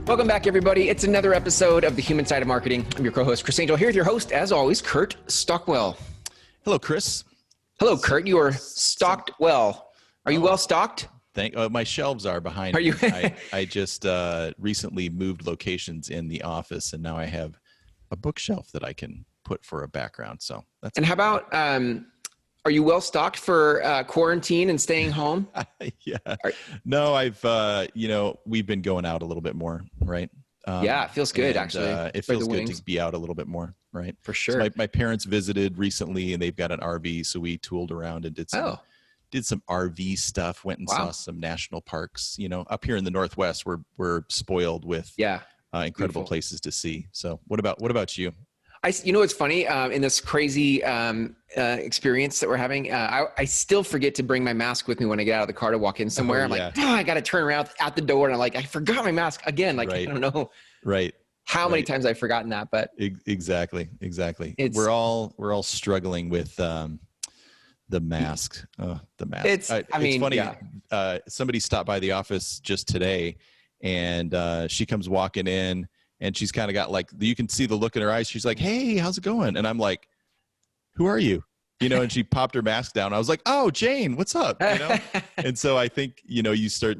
Welcome back, everybody. It's another episode of The Human Side of Marketing. I'm your co-host, Chris Angel, here with your host, as always, Kurt Stockwell. Hello, Chris. Hello, Kurt. You are stocked well. Are you well stocked? My shelves are behind. Are you? I just recently moved locations in the office, and now I have a bookshelf that I can put for a background. So that's. And how about, are you well stocked for quarantine and staying home? Yeah. No, we've been going out a little bit more, right? Yeah, it feels good, actually. It feels good to be out a little bit more, right? For sure. So my parents visited recently, and they've got an RV, so we tooled around and did some RV stuff. Went and saw some national parks. You know, up here in the Northwest, we're spoiled with incredible places to see. So what about you? It's funny, in this crazy experience that we're having, I still forget to bring my mask with me when I get out of the car to walk in somewhere. I got to turn around at the door, and I forgot my mask again. I don't know how many times I've forgotten that, but exactly. We're all struggling with the mask. The mask. It's funny. Yeah. Somebody stopped by the office just today, and she comes walking in. And she's kind of got you can see the look in her eyes. She's like, "Hey, how's it going?" And I'm like, "Who are you?" And she popped her mask down. I was like, "Oh, Jane, what's up?" And so I think, you start,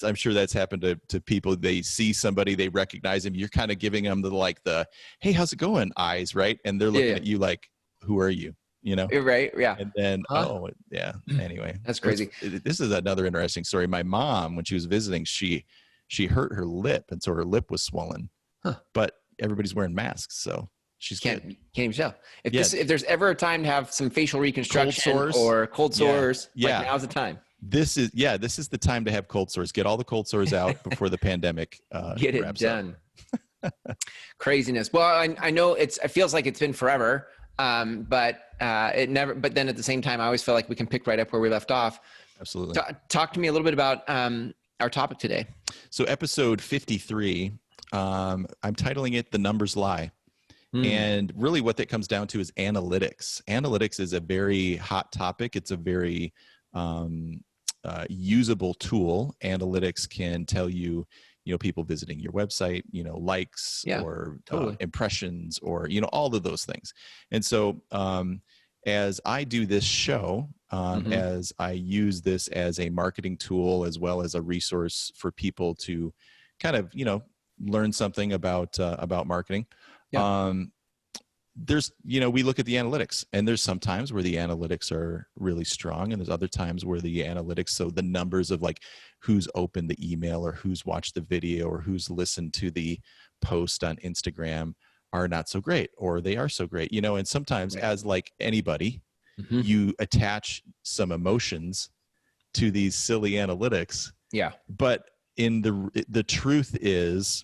I'm sure that's happened to people. They see somebody, they recognize them. You're kind of giving them the, "Hey, how's it going?" eyes, right? And they're looking at you like, "Who are you?" You're right. Yeah. And then, anyway, that's crazy. This is another interesting story. My mom, when she was visiting, she hurt her lip. And so her lip was swollen. But everybody's wearing masks, so she's can't even tell. If there's ever a time to have some facial reconstruction or cold sores, now's the time. This is the time to have cold sores. Get all the cold sores out before the pandemic get it done. Craziness. Well, I know it feels like it's been forever, but it never. But then at the same time, I always feel like we can pick right up where we left off. Absolutely. Talk to me a little bit about our topic today. So episode 53. I'm titling it "The Numbers Lie." And really what that comes down to is analytics. Analytics is a very hot topic. It's a very usable tool. Analytics can tell you, people visiting your website, likes or impressions or, all of those things. And so as I do this show, as I use this as a marketing tool, as well as a resource for people to kind of, learn something about marketing. There's, we look at the analytics, and there's some times where the analytics are really strong, and there's other times where the analytics, so the numbers of who's opened the email or who's watched the video or who's listened to the post on Instagram are not so great, or they are so great, and sometimes as anybody, you attach some emotions to these silly analytics. Yeah. But the truth is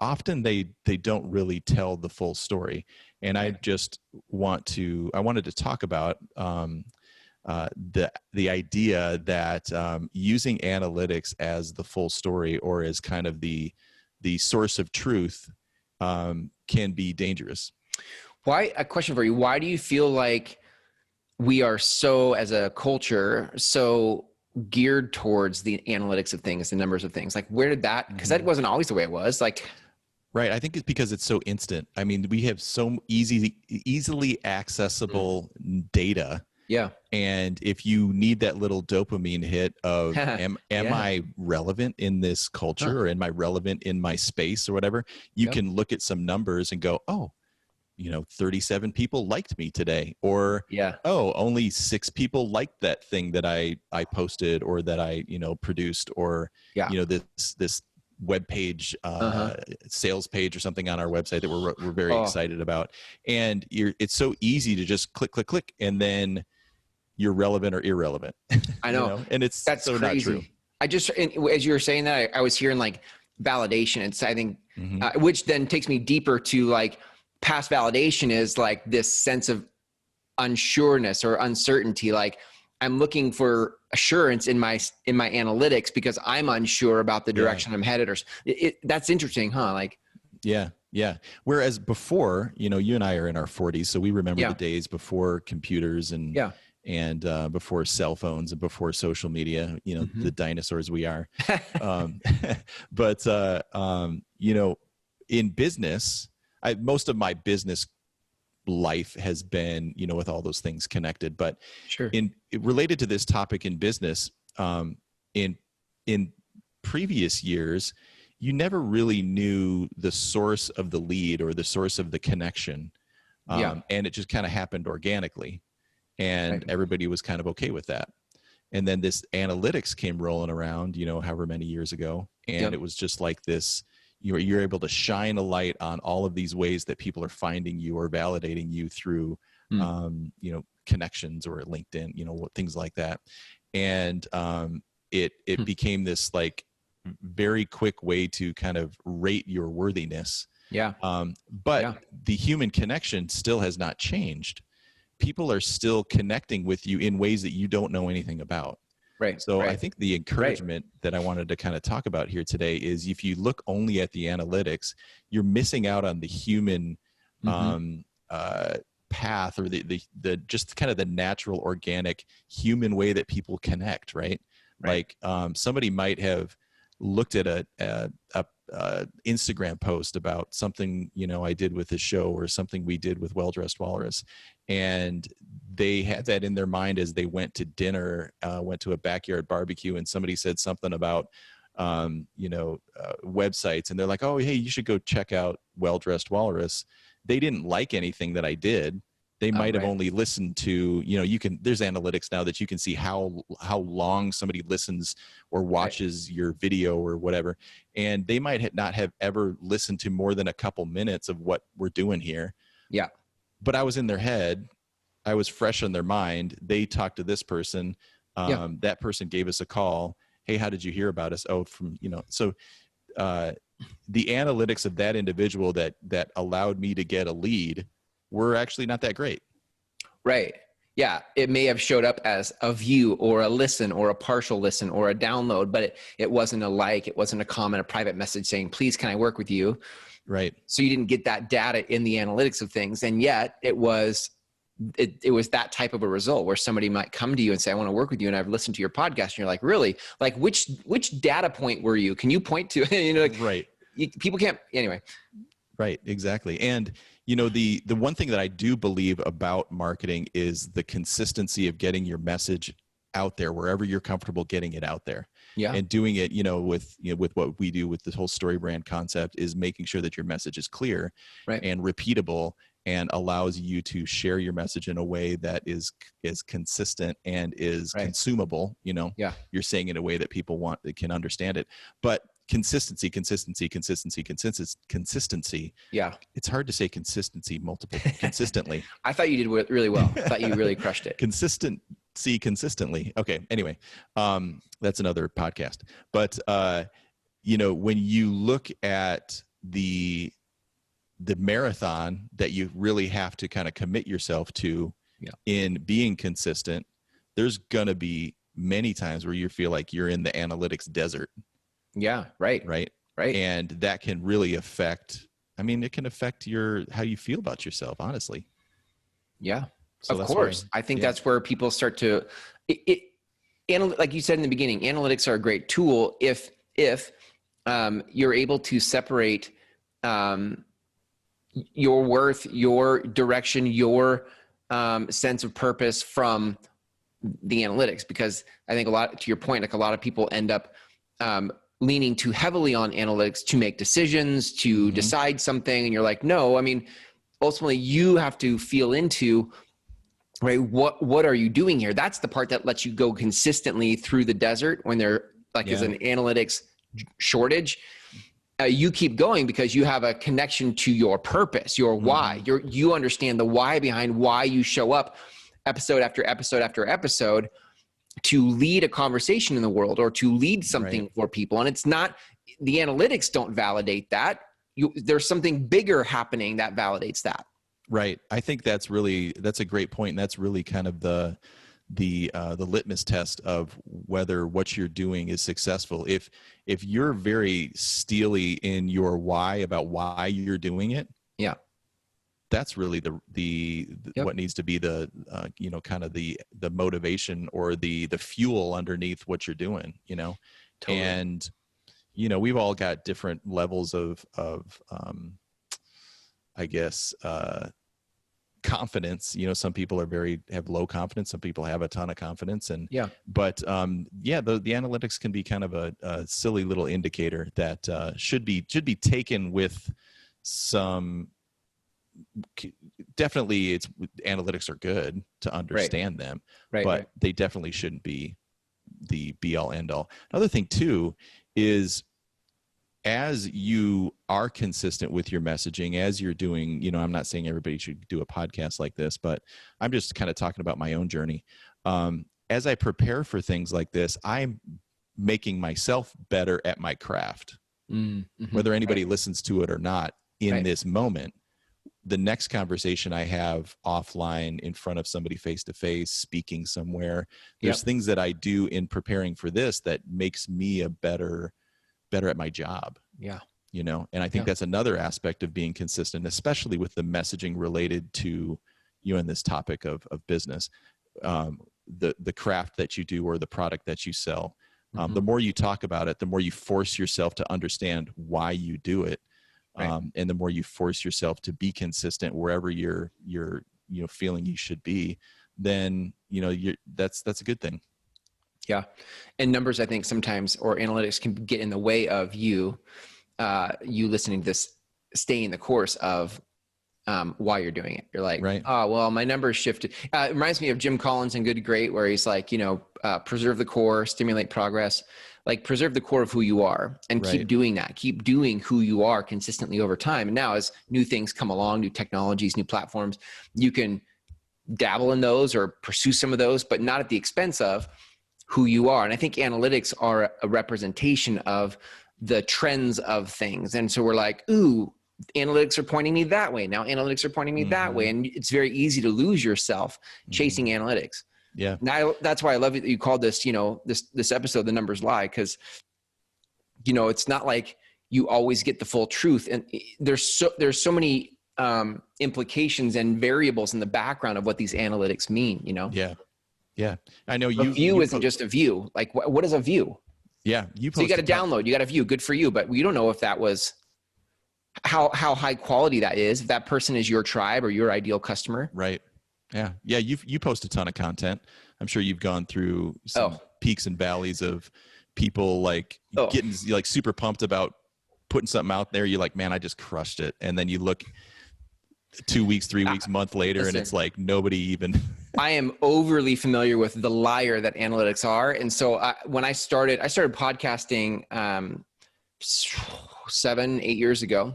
often they don't really tell the full story. And I wanted to talk about the idea that using analytics as the full story or as kind of the source of truth can be dangerous. A question for you. Why do you feel like we are so, as a culture, so geared towards the analytics of things, the numbers of things? Where did that, because that wasn't always the way it was. Right. I think it's because it's so instant. I mean, we have so easily accessible data. Yeah. And if you need that little dopamine hit of, am I relevant in this culture or am I relevant in my space or whatever, you can look at some numbers and go, 37 people liked me today, or, only 6 people liked that thing that I posted or that I, produced, or, this web page, sales page or something on our website that we're very excited about. And it's so easy to just click, and then you're relevant or irrelevant. I know. And that's so crazy. Not true. As you were saying that, I was hearing validation. It's, I think, which then takes me deeper to past validation is this sense of unsureness or uncertainty. I'm looking for assurance in my analytics because I'm unsure about the direction I'm headed. Or that's interesting, huh? Yeah. Yeah. Whereas before, you know, you and I are in our 40s, so we remember Yeah. the days before computers and Yeah. before cell phones and before social media, you know, the dinosaurs we are. But you know, in business, most of my business life has been, you know, with all those things connected. But Sure. Related to this topic in business, in previous years, you never really knew the source of the lead or the source of the connection. And it just kind of happened organically. And everybody was kind of okay with that. And then this analytics came rolling around, you know, however many years ago. And it was just like this, you're able to shine a light on all of these ways that people are finding you or validating you through, you know, connections or LinkedIn, you know, things like that. And it became this like very quick way to kind of rate your worthiness. But the human connection still has not changed. People are still connecting with you in ways that you don't know anything about. So I think the encouragement that I wanted to kind of talk about here today is if you look only at the analytics, you're missing out on the human path or the just kind of the natural, organic human way that people connect, right? Like somebody might have looked at a Instagram post about something, you know, I did with this show or something we did with Well Dressed Walrus, and they had that in their mind as they went to dinner, went to a backyard barbecue, and somebody said something about you know, websites, and they're like, oh, hey, you should go check out Well Dressed Walrus. They didn't like anything that I did. They might have only listened to, you know, there's analytics now that you can see how long somebody listens or watches your video or whatever. And they might not have ever listened to more than a couple minutes of what we're doing here. But I was in their head. I was fresh on their mind. They talked to this person. That person gave us a call. Hey, how did you hear about us? Oh, from, you know, so the analytics of that individual that allowed me to get a lead were actually not that great. Yeah, it may have showed up as a view or a listen or a partial listen or a download, but it wasn't a like, it wasn't a comment, a private message saying, please, can I work with you? So you didn't get that data in the analytics of things. And yet it was that type of a result where somebody might come to you and say, I want to work with you, and I've listened to your podcast. And you're like, really? Like which data point were you? Can you point to, you know, like, people can't, anyway. Exactly. And, you know, the one thing that I do believe about marketing is the consistency of getting your message out there wherever you're comfortable getting it out there. And doing it, you know, with what we do with this whole story brand concept is making sure that your message is clear and repeatable and allows you to share your message in a way that is consistent and is consumable. You know, you're saying it in a way that people can understand it. But consistency. Yeah. It's hard to say consistency consistently. I thought you did really well. I thought you really crushed it. Consistently. Okay. Anyway, that's another podcast. But, you know, when you look at the marathon that you really have to kind of commit yourself to in being consistent, there's going to be many times where you feel like you're in the analytics desert. Right. And that can really affect, I mean, it can affect how you feel about yourself, honestly. So of course. I think that's where people start to, like you said in the beginning, analytics are a great tool if you're able to separate your worth, your direction, your sense of purpose from the analytics. Because I think to your point, like a lot of people end up leaning too heavily on analytics to make decisions, to decide something. And you're like, no, I mean, ultimately you have to feel into, right, what are you doing here? That's the part that lets you go consistently through the desert when there is an analytics shortage. You keep going because you have a connection to your purpose, your why. You understand the why behind why you show up episode after episode after episode to lead a conversation in the world or to lead something for people. And it's not, the analytics don't validate that. There's something bigger happening that validates that. Right. I think that's a great point. And that's really kind of the the litmus test of whether what you're doing is successful. If you're very steely in your why about why you're doing it, yeah, that's really the what needs to be the kind of the motivation or the fuel underneath what you're doing, Totally. And we've all got different levels of I guess confidence. Some people have low confidence, some people have a ton of confidence, and but the analytics can be kind of a silly little indicator that should be taken with some. Definitely analytics are good to understand them, but they definitely shouldn't be the be all end all. Another thing too is, as you are consistent with your messaging, as you're doing, I'm not saying everybody should do a podcast like this, but I'm just kind of talking about my own journey. As I prepare for things like this, I'm making myself better at my craft, whether anybody listens to it or not in this moment. The next conversation I have offline in front of somebody face to face, speaking somewhere, there's things that I do in preparing for this that makes me a better at my job. Yeah. And I think that's another aspect of being consistent, especially with the messaging related to in this topic of business, the craft that you do or the product that you sell. The more you talk about it, the more you force yourself to understand why you do it. And the more you force yourself to be consistent wherever you're feeling you should be, then that's a good thing. Yeah. And numbers, I think sometimes, or analytics can get in the way of you listening to this, staying the course of why you're doing it. You're like, oh, well, my numbers shifted. It reminds me of Jim Collins in Good to Great, where he's like, preserve the core, stimulate progress, like preserve the core of who you are and keep doing that. Keep doing who you are consistently over time. And now as new things come along, new technologies, new platforms, you can dabble in those or pursue some of those, but not at the expense of who you are. And I think analytics are a representation of the trends of things. And so we're like, ooh, analytics are pointing me that way. Now analytics are pointing me that way. And it's very easy to lose yourself chasing analytics. Yeah. Now that's why I love it that you called this, this episode, The Numbers Lie. Cause it's not like you always get the full truth. And there's so many implications and variables in the background of what these analytics mean, Yeah. Yeah. I know a view isn't just a view. Like what is a view? Yeah. So you got to download, you got a view, good for you, but you don't know if that was how high quality that is, if that person is your tribe or your ideal customer. Right. Yeah. Yeah. You post a ton of content. I'm sure you've gone through some peaks and valleys of people getting like super pumped about putting something out there. You're like, man, I just crushed it. And then you look 2 weeks, 3 weeks, month later, and it's like nobody even. I am overly familiar with the liar that analytics are. And so when I started podcasting 7-8 years ago.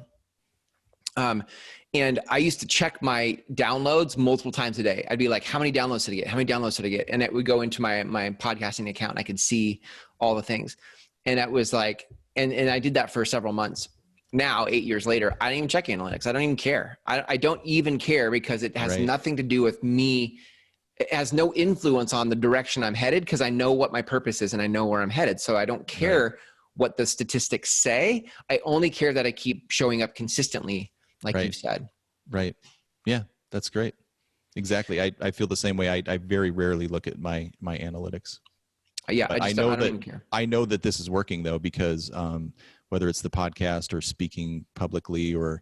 And I used to check my downloads multiple times a day. I'd be like, how many downloads did I get? How many downloads did I get? And it would go into my podcasting account and I could see all the things. And that was like, and I did that for several months. Now, 8 years later, I don't even check analytics. I don't even care. I don't even care because it has nothing to do with me. It has no influence on the direction I'm headed because I know what my purpose is and I know where I'm headed. So I don't care what the statistics say. I only care that I keep showing up consistently, like you said. Right. Yeah, that's great. Exactly. I feel the same way. I very rarely look at my analytics. Yeah, I don't even care. I know that this is working though, because whether it's the podcast or speaking publicly or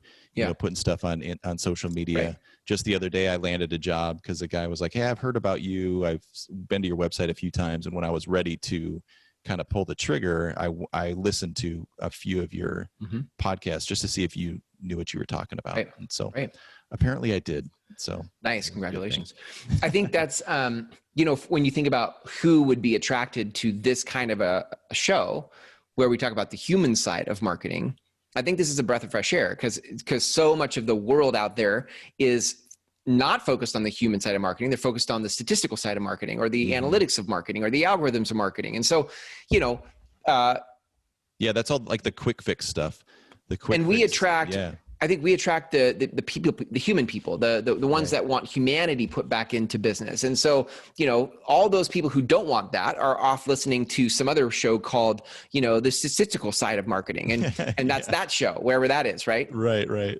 putting stuff on social media. Right. Just the other day, I landed a job because a guy was like, "Hey, I've heard about you. I've been to your website a few times." And when I was ready to kind of pull the trigger, I listened to a few of your podcasts just to see if you knew what you were talking about. Right. And so apparently I did. So nice. Congratulations. I think that's, when you think about who would be attracted to this kind of a show where we talk about the human side of marketing, I think this is a breath of fresh air because so much of the world out there is not focused on the human side of marketing. They're focused on the statistical side of marketing or the analytics of marketing or the algorithms of marketing. And so, that's all like the quick fix stuff. I I think we attract the people, the human people, the ones that want humanity put back into business. And so, you know, all those people who don't want that are off listening to some other show called, you know, the statistical side of marketing. And that's that show, wherever that is, right? Right.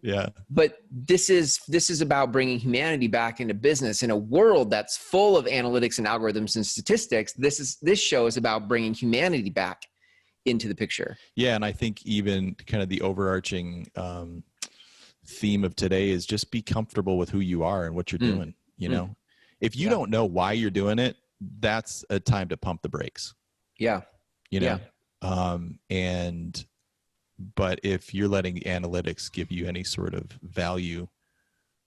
Yeah. But this is about bringing humanity back into business in a world that's full of analytics and algorithms and statistics. This show is about bringing humanity back into the picture. Yeah. And I think even kind of the overarching theme of today is just be comfortable with who you are and what you're doing. You know, if you don't know why you're doing it, that's a time to pump the brakes. Yeah. You know, but if you're letting the analytics give you any sort of value,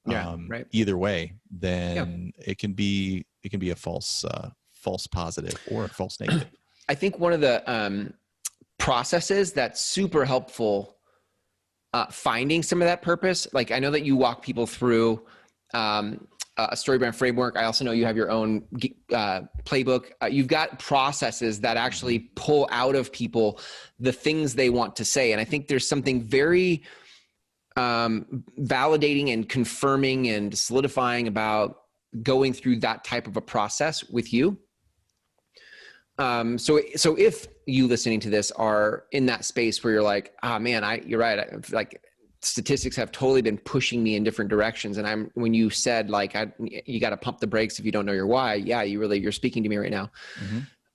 either way, then it can be a false positive or a false negative. I think one of the processes that's super helpful finding some of that purpose. Like I know that you walk people through a story brand framework. I also know you have your own playbook. You've got processes that actually pull out of people the things they want to say. And I think there's something very validating and confirming and solidifying about going through that type of a process with you. So if you listening to this are in that space where you're like, man, you're right. Like statistics have totally been pushing me in different directions. And when you said like, you got to pump the brakes if you don't know your why. Yeah, you're speaking to me right now.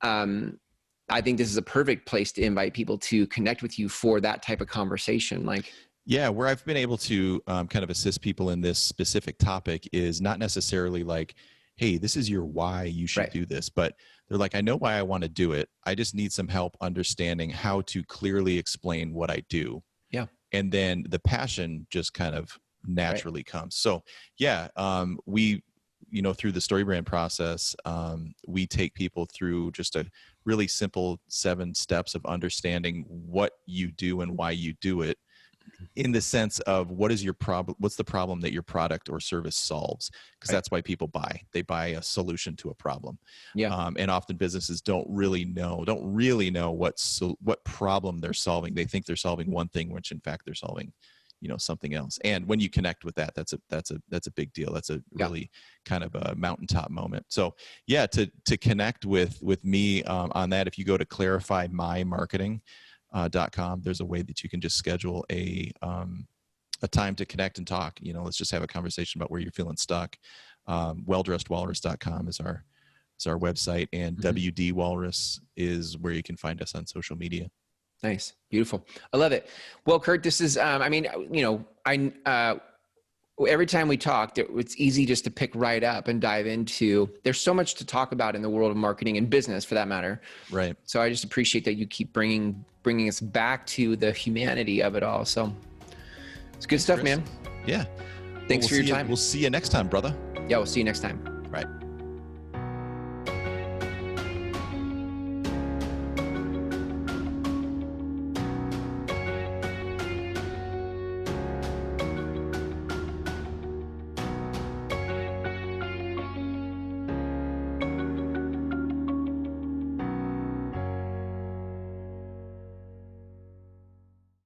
I think this is a perfect place to invite people to connect with you for that type of conversation. Like, yeah, where I've been able to kind of assist people in this specific topic is not necessarily like, hey, this is your why you should do this, but they're like, I know why I want to do it. I just need some help understanding how to clearly explain what I do. Yeah. And then the passion just kind of naturally comes. So yeah, we, you know, through the story brand process, we take people through just a really simple 7 steps of understanding what you do and why you do it, in the sense of what is your problem, what's the problem that your product or service solves? Because that's why people buy. They buy a solution to a problem. Yeah. And often businesses don't really know what problem they're solving. They think they're solving one thing, which in fact they're solving, you know, something else. And when you connect with that, that's a big deal. That's a really kind of a mountaintop moment. So yeah, to connect with me on that, if you go to clarifymymarketing.com, there's a way that you can just schedule a time to connect and talk. You know, let's just have a conversation about where you're feeling stuck. welldressedwalrus.com is our website, and WD Walrus is where you can find us on social media. Nice. Beautiful. I love it. Well, Kurt, this is, every time we talk, it's easy just to pick right up and dive into. There's so much to talk about in the world of marketing and business, for that matter. Right. So I just appreciate that you keep bringing us back to the humanity of it all. So it's good stuff, man. Yeah. Thanks for your time. We'll see you next time, brother. Yeah, we'll see you next time.